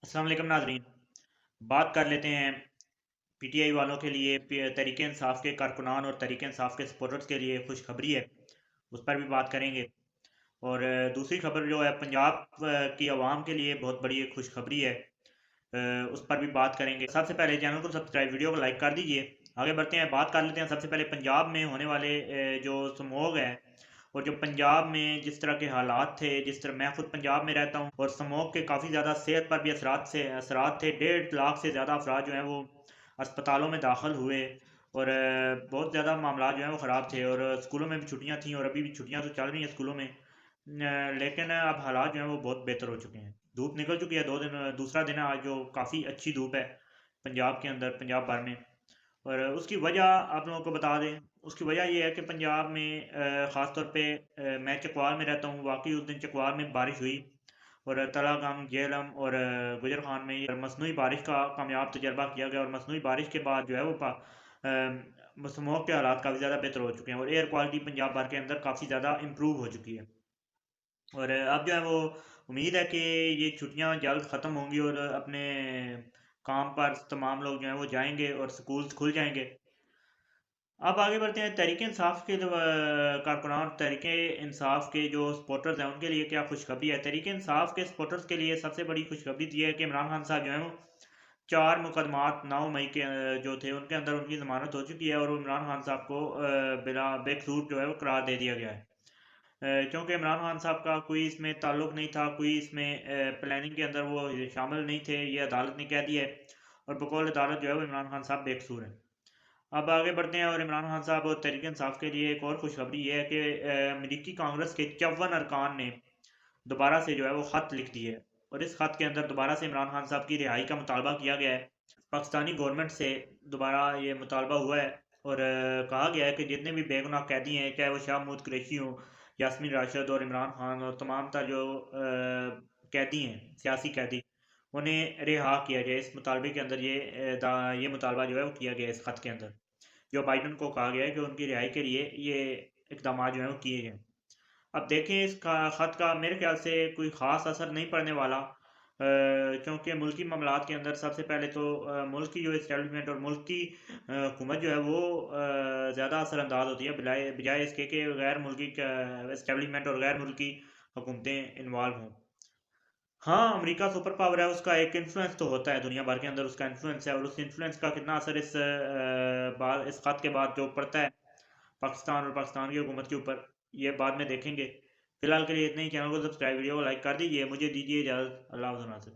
अस्सलाम वालेकुम नाज़रीन। बात कर लेते हैं पीटीआई वालों के लिए तहरीक इंसाफ के कारकुनान और तहरीक इंसाफ के सपोर्टर्स के लिए खुशखबरी है, उस पर भी बात करेंगे। और दूसरी खबर जो है पंजाब की आवाम के लिए बहुत बड़ी एक खुशखबरी है, उस पर भी बात करेंगे। सबसे पहले चैनल को सब्सक्राइब, वीडियो को लाइक कर दीजिए। आगे बढ़ते हैं, बात कर लेते हैं सबसे पहले पंजाब में होने वाले जो स्मोग है और जो पंजाब में जिस तरह के हालात थे। जिस तरह मैं खुद पंजाब में रहता हूँ और स्मोक के काफ़ी ज़्यादा सेहत पर भी असरात थे। 1.5 लाख से ज़्यादा अफराद जो हैं वो अस्पतालों में दाखिल हुए और बहुत ज़्यादा मामला जो हैं वो ख़राब थे और स्कूलों में भी छुट्टियाँ थी और अभी भी छुट्टियाँ तो चल रही हैं स्कूलों में। लेकिन अब हालात जो हैं वो बहुत बेहतर हो चुके हैं। धूप निकल चुकी है, 2 दिन दूसरा दिन है आज जो काफ़ी अच्छी धूप है पंजाब के अंदर, पंजाब भर में। और उसकी वजह आप लोगों को बता दें, उसकी वजह ये है कि पंजाब में ख़ास तौर पे मैं चकवाल में रहता हूँ। वाकई उस दिन चकवाल में बारिश हुई और तलागंग, जेहलम और गुजर खान में ये मसनूई बारिश का कामयाब तजर्बा किया गया और मसनूई बारिश के बाद जो है वो स्मोक के हालात काफ़ी ज़्यादा बेहतर हो चुके हैं और एयर क्वालिटी पंजाब भर के अंदर काफ़ी ज़्यादा इम्प्रूव हो चुकी है। और अब जो है वो उम्मीद है कि ये छुट्टियां जल्द ख़त्म होंगी और अपने काम पर तमाम लोग जो हैं वो जाएंगे और स्कूल्स खुल जाएंगे। अब आगे बढ़ते हैं, तहरीक इंसाफ के जो कारकुनान, तहरीक इंसाफ के जो सपोर्टर्स हैं उनके लिए क्या खुशखबरी है। तहरीक इंसाफ के सपोर्टर्स के लिए सबसे बड़ी खुशखबरी ये है कि इमरान खान साहब जो है वो 4 मुकदमात 9 मई के जो थे उनके अंदर उनकी ज़मानत हो चुकी है और वो इमरान खान साहब को बिला बेकसूर जो है वो करार दे दिया गया है। क्योंकि इमरान खान साहब का कोई इसमें ताल्लुक नहीं था, कोई इसमें प्लानिंग के अंदर वो शामिल नहीं थे, ये अदालत ने कह दिया है और बकौल अदालत जो है वो इमरान खान साहब बेकसूर हैं। अब आगे बढ़ते हैं और इमरान खान साहब और तहरीक इंसाफ के लिए एक और खुशखबरी ये है कि अमरीकी कांग्रेस के 54 अरकान ने दोबारा से जो है वो ख़त लिख दिए है और इस ख़त के अंदर दोबारा से इमरान खान साहब की रिहाई का मुतालबा किया गया है। पाकिस्तानी गवर्नमेंट से दोबारा ये मुतालबा हुआ है और कहा गया है कि जितने भी बेगुनाह कैदी हैं, चाहे वो शाह महमूद कुरैशी हों, यास्मीन राशिद और इमरान खान और तमाम तर जो कैदी हैं, सियासी कैदी, उन्हें रिहा किया जाए। इस मुतालबे के अंदर ये मुतालबा जो है वो किया गया है इस खत के अंदर। जो बाइडन को कहा गया है कि उनकी रिहाई के लिए ये इकदाम जो हैं वो किए जाएँ। अब देखें इस खत का मेरे ख्याल से कोई ख़ास असर नहीं पड़ने वाला, क्योंकि मुल्की मामलात के अंदर सबसे पहले तो मुल्क की जो इस्टेब्लिशमेंट और मुल्क की हुकूमत जो है वो ज़्यादा असरअंदाज होती है बजाय बजाय इसके कि गैर मुल्की इस्टेब्लिशमेंट और गैर मुल्की हुकूमतें इन्वॉल्व हों। हाँ, अमेरिका सुपर पावर है, उसका एक इन्फ्लुएंस तो होता है दुनिया भर के अंदर, उसका इन्फ्लुएंस है और उस इन्फ्लुएंस का कितना असर इस खत के बाद जो पड़ता है पाकिस्तान और पाकिस्तान की हुकूमत के ऊपर, ये बाद में देखेंगे। फिलहाल के लिए इतना ही। चैनल को सब्सक्राइब, वीडियो को लाइक कर दीजिए। मुझे दीजिए इजाज़त। अल्लाह हाफ़िज़।